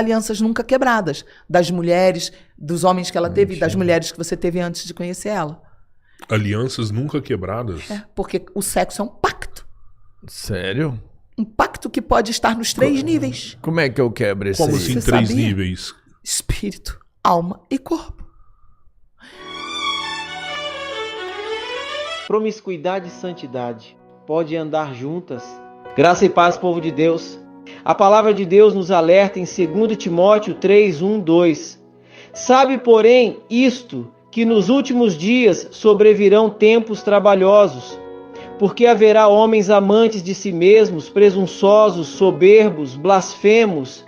alianças nunca quebradas. Das mulheres, dos homens que ela teve, e das mulheres que você teve antes de conhecer ela. Alianças nunca quebradas? É, porque o sexo é um pacto. Sério? Um pacto que pode estar nos 3 níveis. Como é que eu quebro esse Como aí? assim, Você 3 sabia? níveis? Espírito, alma e corpo. Promiscuidade e santidade podem andar juntas. Graça e paz, povo de Deus. A palavra de Deus nos alerta em 2 Timóteo 3, 1, 2. Sabe, porém, isto, que nos últimos dias sobrevirão tempos trabalhosos, porque haverá homens amantes de si mesmos, presunçosos, soberbos, blasfemos.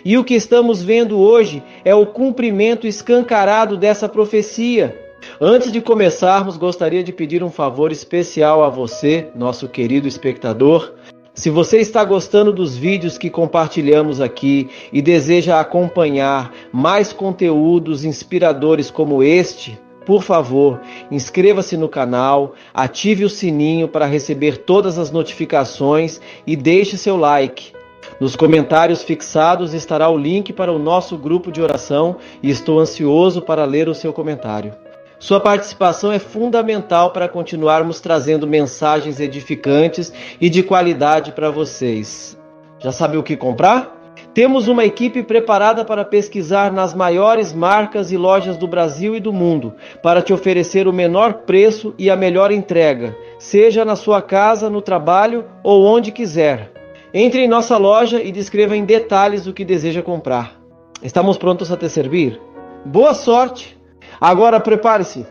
E o que estamos vendo hoje é o cumprimento escancarado dessa profecia. Antes de começarmos, gostaria de pedir um favor especial a você, nosso querido espectador. Se você está gostando dos vídeos que compartilhamos aqui e deseja acompanhar mais conteúdos inspiradores como este, por favor, inscreva-se no canal, ative o sininho para receber todas as notificações e deixe seu like. Nos comentários fixados estará o link para o nosso grupo de oração e estou ansioso para ler o seu comentário. Sua participação é fundamental para continuarmos trazendo mensagens edificantes e de qualidade para vocês. Já sabe o que comprar? Temos uma equipe preparada para pesquisar nas maiores marcas e lojas do Brasil e do mundo, para te oferecer o menor preço e a melhor entrega, seja na sua casa, no trabalho ou onde quiser. Entre em nossa loja e descreva em detalhes o que deseja comprar. Estamos prontos a te servir? Boa sorte! Agora prepare-se!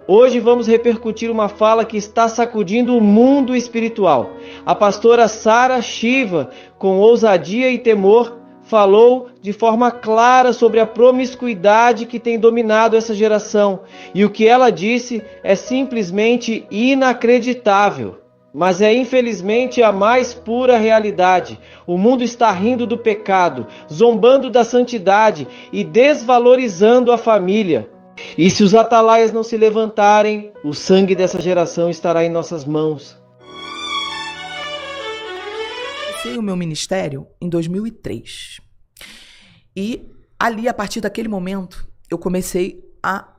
Hoje vamos repercutir uma fala que está sacudindo o mundo espiritual. A pastora Sara Shiva, com ousadia e temor, falou de forma clara sobre a promiscuidade que tem dominado essa geração. E o que ela disse é simplesmente inacreditável. Mas é infelizmente a mais pura realidade. O mundo está rindo do pecado, zombando da santidade e desvalorizando a família. E se os atalaias não se levantarem, o sangue dessa geração estará em nossas mãos. Comecei o meu ministério em 2003. E ali, a partir daquele momento, eu comecei a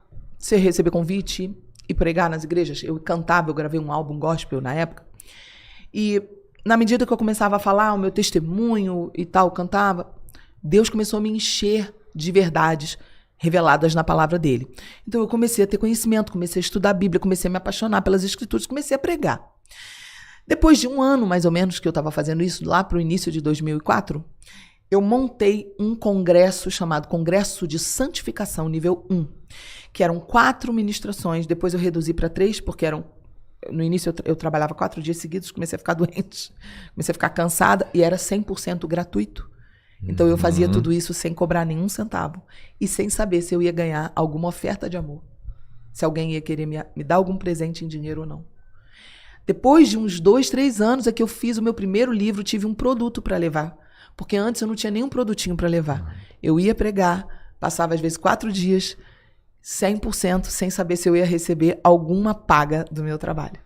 receber convite e pregar nas igrejas. Eu cantava, eu gravei um álbum gospel na época. E na medida que eu começava a falar o meu testemunho e tal, cantava, Deus começou a me encher de verdades reveladas na palavra dele. Então eu comecei a ter conhecimento, comecei a estudar a Bíblia, comecei a me apaixonar pelas Escrituras, comecei a pregar. Depois de um ano, mais ou menos, que eu estava fazendo isso, lá para o início de 2004, eu montei um congresso chamado Congresso de Santificação Nível 1, que eram 4 ministrações, depois eu reduzi para 3, porque no início eu trabalhava 4 dias seguidos, comecei a ficar doente, comecei a ficar cansada, e era 100% gratuito. Então eu fazia tudo isso sem cobrar nenhum centavo e sem saber se eu ia ganhar alguma oferta de amor, se alguém ia querer me dar algum presente em dinheiro ou não. Depois de uns 2, 3 anos é que eu fiz o meu primeiro livro, tive um produto para levar, porque antes eu não tinha nenhum produtinho para levar. Eu ia pregar, passava às vezes 4 dias, 100%, sem saber se eu ia receber alguma paga do meu trabalho.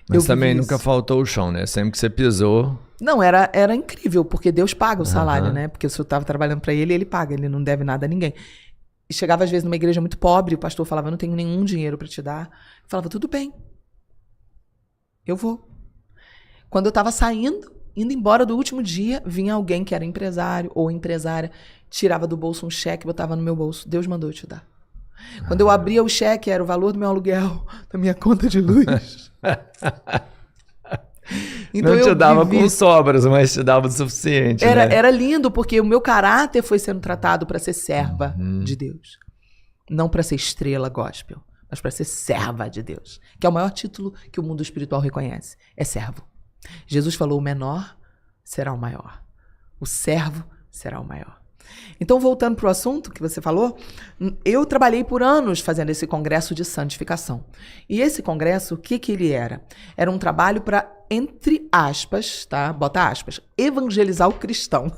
Mas também nunca faltou o chão, né? Sempre que você pisou... Não, era incrível, porque Deus paga o salário, né? Porque se eu estava trabalhando para ele, ele paga, ele não deve nada a ninguém. E chegava às vezes numa igreja muito pobre, o pastor falava, eu não tenho nenhum dinheiro para te dar. Eu falava, tudo bem, eu vou. Quando eu estava indo embora do último dia, vinha alguém que era empresário ou empresária, tirava do bolso um cheque, botava no meu bolso, Deus mandou eu te dar. Quando eu abria o cheque, era o valor do meu aluguel, da minha conta de luz. Então, não te dava com sobras, mas te dava o suficiente. Era lindo, porque o meu caráter foi sendo tratado para ser serva de Deus. Não para ser estrela gospel, mas para ser serva de Deus. Que é o maior título que o mundo espiritual reconhece. É servo. Jesus falou, o menor será o maior. O servo será o maior. Então, voltando para o assunto que você falou, eu trabalhei por anos fazendo esse congresso de santificação. E esse congresso, o que ele era? Era um trabalho para, entre aspas, tá? Bota aspas, evangelizar o cristão.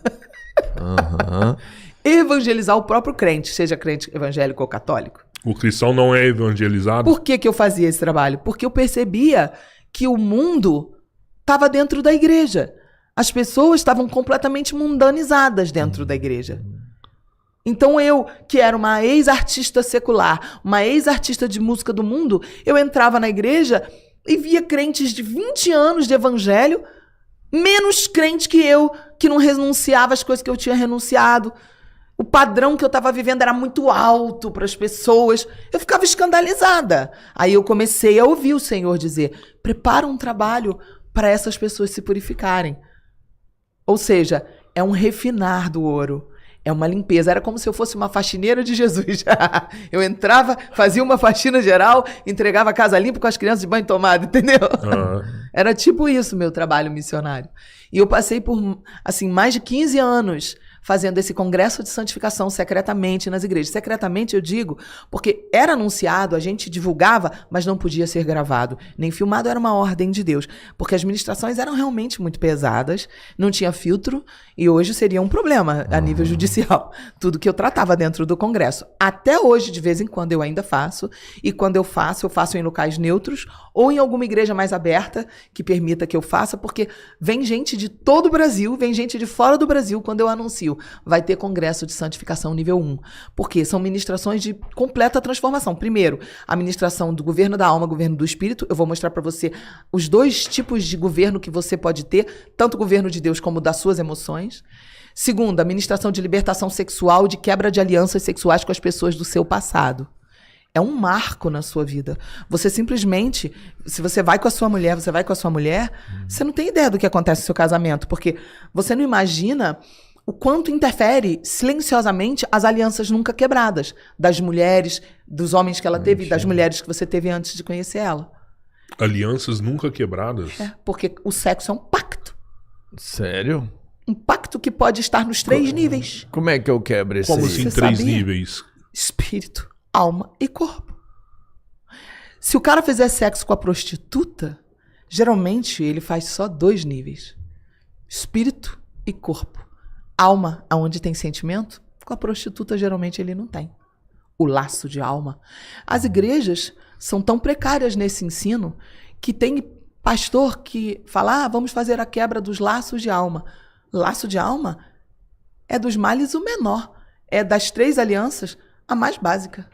Evangelizar o próprio crente, seja crente evangélico ou católico. O cristão não é evangelizado? Por que eu fazia esse trabalho? Porque eu percebia que o mundo estava dentro da igreja. As pessoas estavam completamente mundanizadas dentro da igreja. Então eu, que era uma ex-artista secular, uma ex-artista de música do mundo, eu entrava na igreja e via crentes de 20 anos de evangelho, menos crente que eu, que não renunciava às coisas que eu tinha renunciado. O padrão que eu estava vivendo era muito alto para as pessoas. Eu ficava escandalizada. Aí eu comecei a ouvir o Senhor dizer: prepara um trabalho para essas pessoas se purificarem. Ou seja, é um refinar do ouro. É uma limpeza. Era como se eu fosse uma faxineira de Jesus. Eu entrava, fazia uma faxina geral, entregava a casa limpa com as crianças de banho tomado, entendeu? Era tipo isso meu trabalho missionário. E eu passei por, assim, mais de 15 anos fazendo esse congresso de santificação secretamente nas igrejas. Secretamente, eu digo, porque era anunciado, a gente divulgava, mas não podia ser gravado, nem filmado, era uma ordem de Deus. Porque as ministrações eram realmente muito pesadas, não tinha filtro, e hoje seria um problema a nível judicial. Tudo que eu tratava dentro do congresso. Até hoje, de vez em quando, eu ainda faço, e quando eu faço em locais neutros, ou em alguma igreja mais aberta, que permita que eu faça, porque vem gente de todo o Brasil, vem gente de fora do Brasil, quando eu anuncio. Vai ter congresso de santificação nível 1. Porque são ministrações de completa transformação. Primeiro, a ministração do governo da alma, governo do espírito. Eu vou mostrar para você os dois tipos de governo que você pode ter, tanto o governo de Deus como das suas emoções. Segundo, a ministração de libertação sexual, de quebra de alianças sexuais com as pessoas do seu passado. É um marco na sua vida. Você simplesmente, se você vai com a sua mulher, você não tem ideia do que acontece no seu casamento, porque você não imagina o quanto interfere silenciosamente as alianças nunca quebradas das mulheres, dos homens que ela teve e das mulheres que você teve antes de conhecer ela. Alianças nunca quebradas? É, porque o sexo é um pacto. Sério? Um pacto que pode estar nos 3 níveis. Como é que eu quebro esse? Como assim 3 níveis? Espírito, alma e corpo. Se o cara fizer sexo com a prostituta, geralmente ele faz só 2 níveis. Espírito e corpo. Alma, aonde tem sentimento, com a prostituta geralmente ele não tem. O laço de alma. As igrejas são tão precárias nesse ensino que tem pastor que fala: vamos fazer a quebra dos laços de alma. Laço de alma é dos males o menor. É das 3 alianças a mais básica.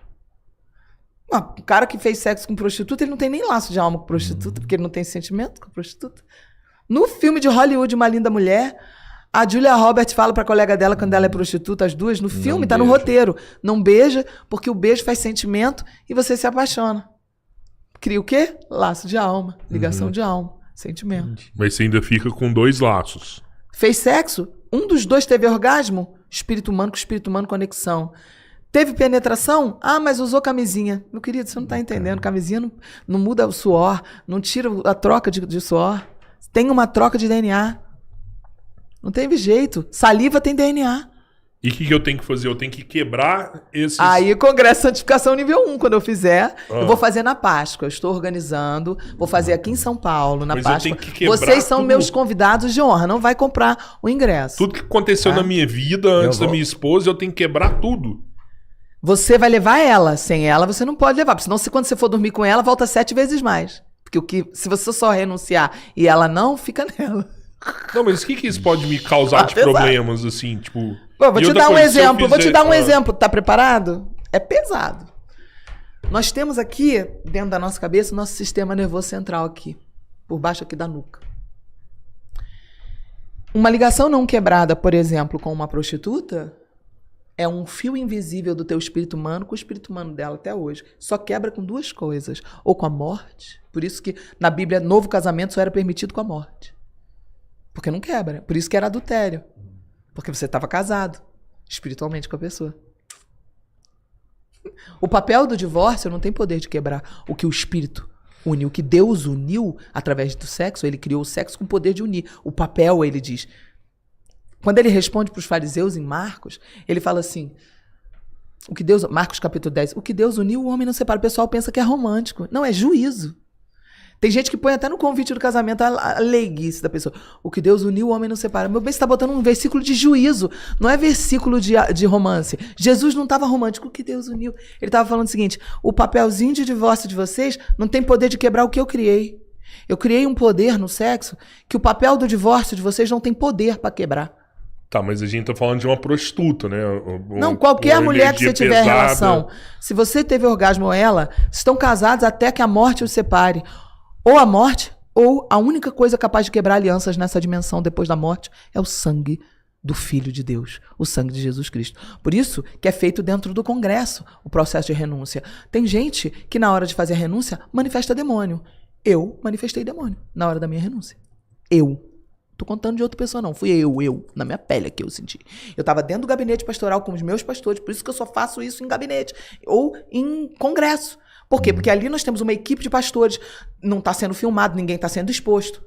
O cara que fez sexo com prostituta, ele não tem nem laço de alma com prostituta, porque ele não tem sentimento com prostituta. No filme de Hollywood, Uma Linda Mulher, a Julia Roberts fala pra colega dela quando ela é prostituta, as duas, no filme, tá no roteiro. Não beija, porque o beijo faz sentimento e você se apaixona. Cria o quê? Laço de alma, ligação de alma, sentimento. Mas você ainda fica com 2 laços. Fez sexo, um dos 2 teve orgasmo, espírito humano com espírito humano, conexão. Teve penetração? Mas usou camisinha. Meu querido, você não tá entendendo. Camisinha não muda o suor, não tira a troca de suor. Tem uma troca de DNA. Não teve jeito. Saliva tem DNA. E o que eu tenho que fazer? Eu tenho que quebrar esses... Aí, Congresso de Santificação nível 1, quando eu fizer, eu vou fazer na Páscoa. Eu estou organizando, vou fazer aqui em São Paulo, na Páscoa. Eu tenho que quebrar Vocês são tudo. Meus convidados de honra, não vai comprar o ingresso. Tudo que aconteceu na minha vida, antes da minha esposa, eu tenho que quebrar tudo. Você vai levar ela. Sem ela, você não pode levar. Porque senão, quando você for dormir com ela, volta 7 vezes mais. Porque se você só renunciar e ela não, fica nela. Não, mas o que isso pode me causar de problemas, assim, tipo... Vou te dar um exemplo. Tá preparado? É pesado. Nós temos aqui, dentro da nossa cabeça, o nosso sistema nervoso central aqui. Por baixo aqui da nuca. Uma ligação não quebrada, por exemplo, com uma prostituta, é um fio invisível do teu espírito humano com o espírito humano dela até hoje. Só quebra com 2 coisas. Ou com a morte. Por isso que na Bíblia, novo casamento só era permitido com a morte. Porque não quebra. Por isso que era adultério. Porque você estava casado espiritualmente com a pessoa. O papel do divórcio não tem poder de quebrar o que o espírito uniu. O que Deus uniu através do sexo, ele criou o sexo com o poder de unir. O papel, ele diz. Quando ele responde para os fariseus em Marcos, ele fala assim, Marcos capítulo 10, o que Deus uniu, o homem não separa. O pessoal pensa que é romântico. Não, é juízo. Tem gente que põe até no convite do casamento a leiguice da pessoa. O que Deus uniu, o homem não separa. Meu bem, você está botando um versículo de juízo. Não é versículo de romance. Jesus não estava romântico. O que Deus uniu? Ele estava falando o seguinte, o papelzinho de divórcio de vocês não tem poder de quebrar o que eu criei. Eu criei um poder no sexo que o papel do divórcio de vocês não tem poder pra quebrar. Tá, mas a gente tá falando de uma prostituta, né? Não, qualquer uma mulher que você energia tiver pesada. relação, se você teve orgasmo ou ela, estão casados até que a morte os separe. Ou a morte, ou a única coisa capaz de quebrar alianças nessa dimensão depois da morte é o sangue do Filho de Deus, o sangue de Jesus Cristo. Por isso que é feito dentro do Congresso o processo de renúncia. Tem gente que na hora de fazer a renúncia manifesta demônio. Eu manifestei demônio na hora da minha renúncia. Eu. Tô contando de outra pessoa não, fui eu, na minha pele que eu senti. Eu tava dentro do gabinete pastoral com os meus pastores, por isso que eu só faço isso em gabinete ou em congresso. Por quê? Porque ali nós temos uma equipe de pastores, não tá sendo filmado, ninguém tá sendo exposto.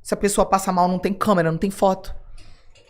Se a pessoa passa mal, não tem câmera, não tem foto.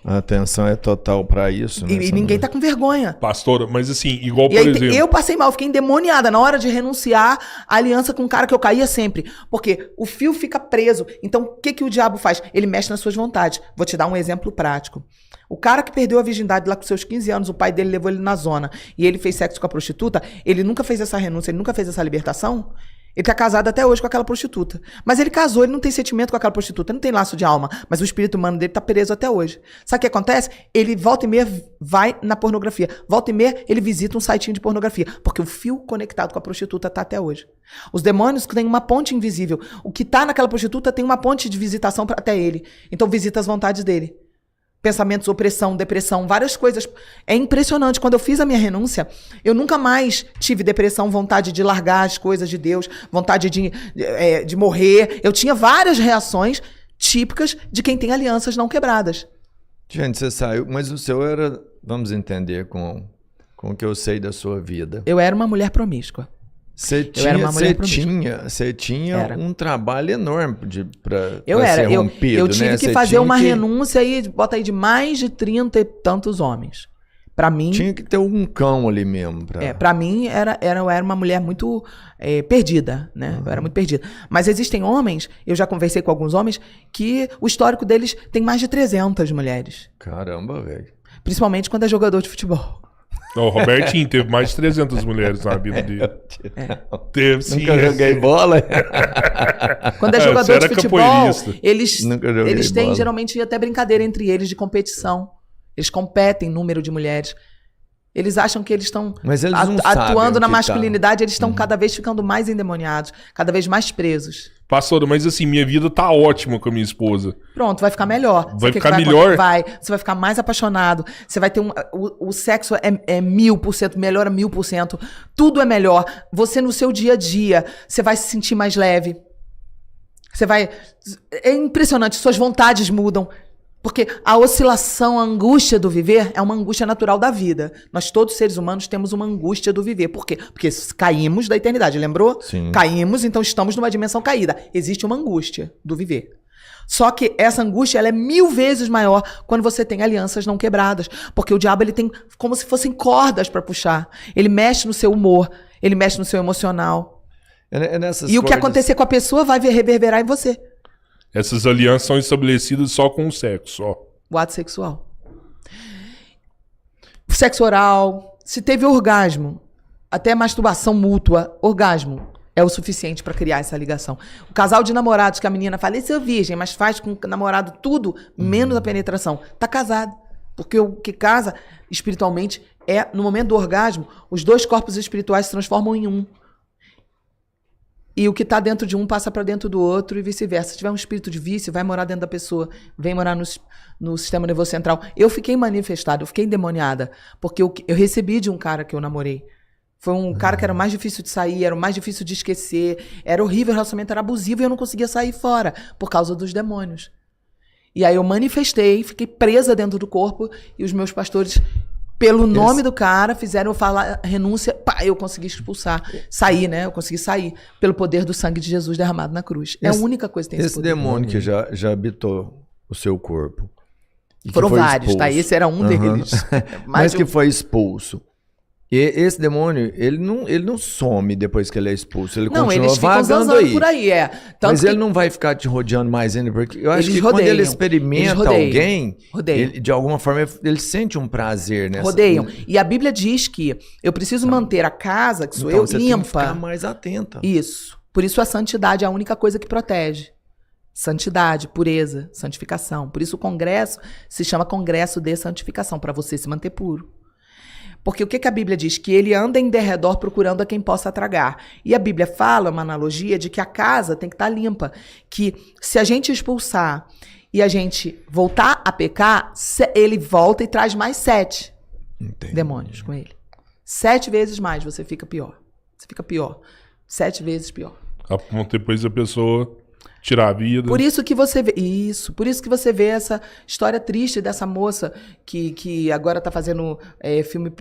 A atenção é total pra isso, né? E ninguém tá com vergonha. Pastora, mas assim, igual por E aí, exemplo... eu passei mal, fiquei endemoniada na hora de renunciar à aliança com um cara que eu caía sempre. Porque o fio fica preso. Então, o que o diabo faz? Ele mexe nas suas vontades. Vou te dar um exemplo prático. O cara que perdeu a virgindade lá com seus 15 anos, o pai dele levou ele na zona e ele fez sexo com a prostituta, ele nunca fez essa renúncia, ele nunca fez essa libertação. Ele tá casado até hoje com aquela prostituta. Mas ele casou, ele não tem sentimento com aquela prostituta, não tem laço de alma. Mas o espírito humano dele tá preso até hoje. Sabe o que acontece? Ele volta e meia vai na pornografia. Volta e meia ele visita um sitinho de pornografia. Porque o fio conectado com a prostituta tá até hoje. Os demônios têm uma ponte invisível. O que tá naquela prostituta tem uma ponte de visitação até ele. Então visita as vontades dele. Pensamentos, opressão, depressão, várias coisas. É impressionante. Quando eu fiz a minha renúncia, eu nunca mais tive depressão, vontade de largar as coisas de Deus, vontade de morrer. Eu tinha várias reações típicas de quem tem alianças não quebradas. Gente, você saiu, mas o seu era, vamos entender com o que eu sei da sua vida. Eu era uma mulher promíscua. Você tinha um trabalho enorme para ser rompido, eu tive que fazer uma renúncia aí, bota aí de mais de 30 e tantos homens. Para mim tinha que ter um cão ali mesmo. Para mim eu era uma mulher muito perdida, né? Eu era muito perdida. Mas existem homens, eu já conversei com alguns homens que o histórico deles tem mais de 300 mulheres. Caramba, velho. Principalmente quando é jogador de futebol. O Robertinho teve mais de 300 mulheres na vida dele. Teve, sim. Nunca joguei bola. Quando é jogador de futebol, eles têm bola. Geralmente até brincadeira entre eles de competição. Eles competem em número de mulheres. Eles acham que eles estão atuando na masculinidade, eles estão cada vez ficando mais endemoniados, cada vez mais presos. Pastor, mas assim, minha vida tá ótima com a minha esposa. Pronto, vai ficar melhor. Vai ficar melhor? Você vai ficar mais apaixonado. Você vai ter o sexo é 1000%, melhora 1000%. Tudo é melhor. Você no seu dia a dia, você vai se sentir mais leve. É impressionante, suas vontades mudam. Porque a oscilação, a angústia do viver é uma angústia natural da vida. Nós todos seres humanos temos uma angústia do viver. Por quê? Porque caímos da eternidade, lembrou? Sim. Caímos, então estamos numa dimensão caída. Existe uma angústia do viver. Só que essa angústia ela é 1000 vezes maior quando você tem alianças não quebradas. Porque o diabo ele tem como se fossem cordas para puxar. Ele mexe no seu humor, ele mexe no seu emocional. E o que acontecer com a pessoa vai reverberar em você. Essas alianças são estabelecidas só com o sexo, só. O ato sexual. Sexo oral. Se teve orgasmo, até masturbação mútua, orgasmo é o suficiente para criar essa ligação. O casal de namorados que a menina faleceu virgem, mas faz com o namorado tudo, menos a penetração, tá casado. Porque o que casa espiritualmente é, no momento do orgasmo, os dois corpos espirituais se transformam em um. E o que está dentro de um passa para dentro do outro e vice-versa. Se tiver um espírito de vício, vai morar dentro da pessoa, vem morar no sistema nervoso central. Eu fiquei manifestada, eu fiquei endemoniada, porque eu recebi de um cara que eu namorei. Foi um cara que era o mais difícil de sair, era o mais difícil de esquecer, era horrível, o relacionamento era abusivo e eu não conseguia sair fora por causa dos demônios. E aí eu manifestei, fiquei presa dentro do corpo e os meus pastores... Pelo nome do cara, fizeram eu falar renúncia, eu consegui expulsar, sair, né? Eu consegui sair pelo poder do sangue de Jesus derramado na cruz. É a única coisa que tem esse poder. Esse demônio que já habitou o seu corpo. Foram vários, expulso. Tá? Esse era um deles. Mas que foi expulso. E esse demônio, ele não some depois que ele é expulso. Ele continua vagando aí. Por aí, Mas ele não vai ficar te rodeando mais ainda, porque eu acho que quando ele experimenta alguém, ele, de alguma forma, ele sente um prazer nessa. Rodeiam. E a Bíblia diz que eu preciso manter a casa, que sou eu, limpa. Tem que ficar mais atenta. Isso. Por isso a santidade é a única coisa que protege. Santidade, pureza, santificação. Por isso o congresso se chama Congresso de Santificação, para você se manter puro. Porque o que a Bíblia diz? Que ele anda em derredor procurando a quem possa tragar. E a Bíblia fala, uma analogia, de que a casa tem que estar limpa. Que se a gente expulsar e a gente voltar a pecar, ele volta e traz mais 7 demônios com ele. 7 vezes mais você fica pior. Você fica pior. 7 vezes pior. A ponto depois a pessoa tirar a vida. Por isso que você vê isso, por isso que você vê essa história triste dessa moça que agora está fazendo filme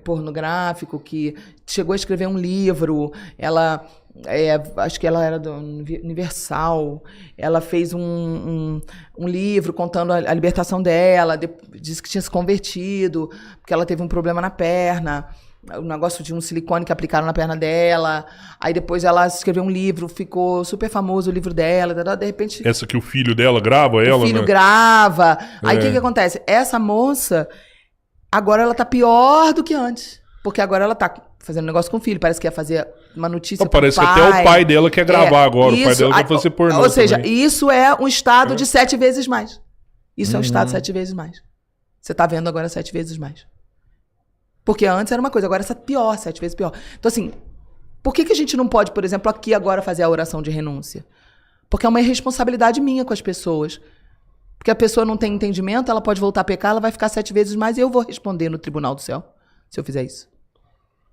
pornográfico, que chegou a escrever um livro, ela acho que ela era do Universal, ela fez um livro contando a libertação dela, disse que tinha se convertido, porque ela teve um problema na perna, o negócio de um silicone que aplicaram na perna dela. Aí depois ela escreveu um livro, ficou super famoso o livro dela. De repente... Essa que o filho dela grava ela, né? O filho grava. Aí o que acontece? Essa moça, agora ela tá pior do que antes. Porque agora ela tá fazendo negócio com o filho. Parece que ia fazer uma notícia pro pai. Parece que até o pai dela quer gravar agora. Isso, o pai dela quer fazer pornô. Ou seja, também. Isso é um estado de 7 vezes mais. Isso é um estado 7 vezes mais. Você tá vendo agora 7 vezes mais. Porque antes era uma coisa, agora essa pior, 7 vezes pior. Então, assim, por que a gente não pode, por exemplo, aqui agora fazer a oração de renúncia? Porque é uma irresponsabilidade minha com as pessoas. Porque a pessoa não tem entendimento, ela pode voltar a pecar, ela vai ficar 7 vezes mais e eu vou responder no tribunal do céu, se eu fizer isso.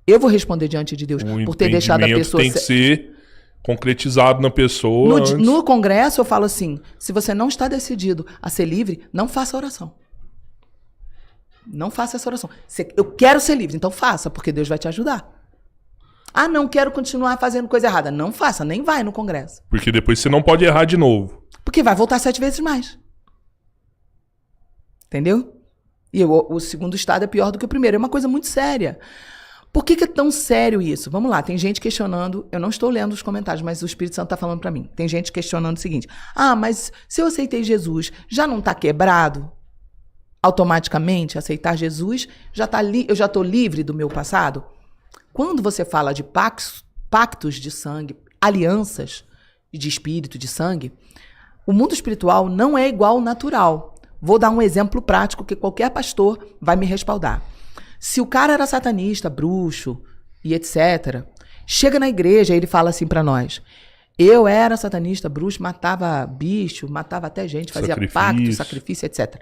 Eu vou responder diante de Deus por ter deixado a pessoa... tem que ser concretizado na pessoa. No congresso eu falo assim, se você não está decidido a ser livre, não faça oração. Não faça essa oração. Eu quero ser livre, então faça, porque Deus vai te ajudar. Ah, não quero continuar fazendo coisa errada. Não faça, nem vai no congresso. Porque depois você não pode errar de novo. Porque vai voltar 7 vezes mais. Entendeu? E o segundo estado é pior do que o primeiro. É uma coisa muito séria. Por que é tão sério isso? Vamos lá, tem gente questionando, eu não estou lendo os comentários, mas o Espírito Santo está falando para mim. Tem gente questionando o seguinte, mas se eu aceitei Jesus, já não está quebrado? Automaticamente, aceitar Jesus, eu já estou livre do meu passado? Quando você fala de pactos de sangue, alianças de espírito, de sangue, o mundo espiritual não é igual ao natural. Vou dar um exemplo prático que qualquer pastor vai me respaldar. Se o cara era satanista, bruxo e etc., chega na igreja e ele fala assim para nós, eu era satanista, bruxo, matava bicho, matava até gente, fazia pacto, sacrifício, etc.,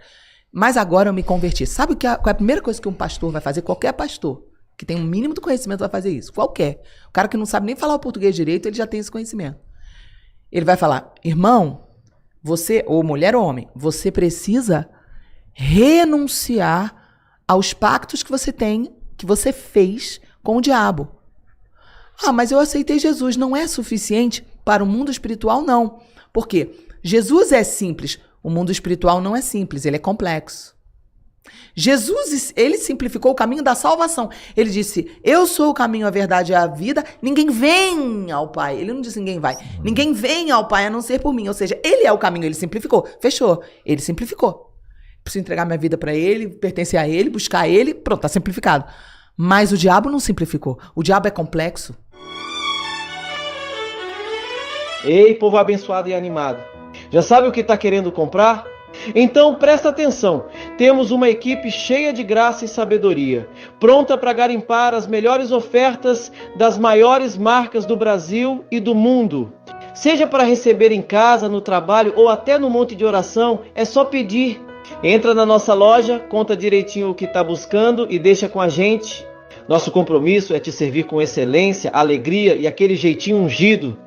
mas agora eu me converti. Sabe qual é a primeira coisa que um pastor vai fazer? Qualquer pastor que tem um mínimo do conhecimento vai fazer isso. Qualquer. O cara que não sabe nem falar o português direito, ele já tem esse conhecimento. Ele vai falar, irmão, você, ou mulher ou homem, você precisa renunciar aos pactos que você tem, que você fez com o diabo. Mas eu aceitei Jesus. Não é suficiente para o mundo espiritual, não. Por quê? Jesus é simples. O mundo espiritual não é simples, ele é complexo. Jesus, ele simplificou o caminho da salvação. Ele disse, eu sou o caminho, a verdade e a vida, ninguém vem ao Pai. Ele não disse ninguém vai. Ninguém vem ao Pai a não ser por mim. Ou seja, ele é o caminho, ele simplificou. Fechou. Ele simplificou. Preciso entregar minha vida para ele, pertencer a ele, buscar ele, pronto, tá simplificado. Mas o diabo não simplificou. O diabo é complexo. Ei, povo abençoado e animado. Já sabe o que está querendo comprar? Então presta atenção, temos uma equipe cheia de graça e sabedoria, pronta para garimpar as melhores ofertas das maiores marcas do Brasil e do mundo. Seja para receber em casa, no trabalho ou até no monte de oração, é só pedir. Entra na nossa loja, conta direitinho o que está buscando e deixa com a gente. Nosso compromisso é te servir com excelência, alegria e aquele jeitinho ungido.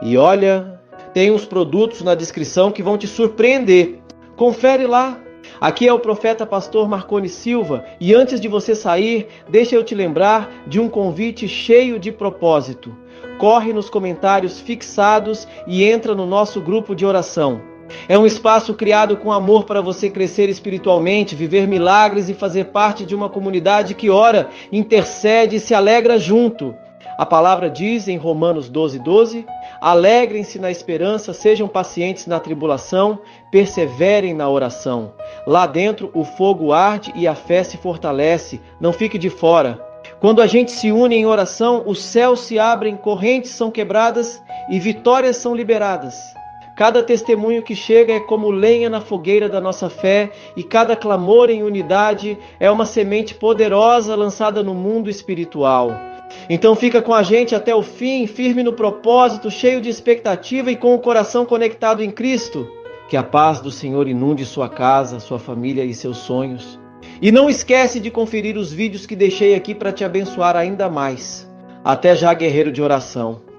E olha, tem uns produtos na descrição que vão te surpreender. Confere lá. Aqui é o profeta pastor Marconi Silva e antes de você sair, deixa eu te lembrar de um convite cheio de propósito. Corre nos comentários fixados e entra no nosso grupo de oração. É um espaço criado com amor para você crescer espiritualmente, viver milagres e fazer parte de uma comunidade que ora, intercede e se alegra junto. A palavra diz em Romanos 12:12, alegrem-se na esperança, sejam pacientes na tribulação, perseverem na oração. Lá dentro o fogo arde e a fé se fortalece, não fique de fora. Quando a gente se une em oração, os céus se abrem, correntes são quebradas e vitórias são liberadas. Cada testemunho que chega é como lenha na fogueira da nossa fé, e cada clamor em unidade é uma semente poderosa lançada no mundo espiritual. Então fica com a gente até o fim, firme no propósito, cheio de expectativa e com o coração conectado em Cristo. Que a paz do Senhor inunde sua casa, sua família e seus sonhos. E não esquece de conferir os vídeos que deixei aqui para te abençoar ainda mais. Até já, guerreiro de oração.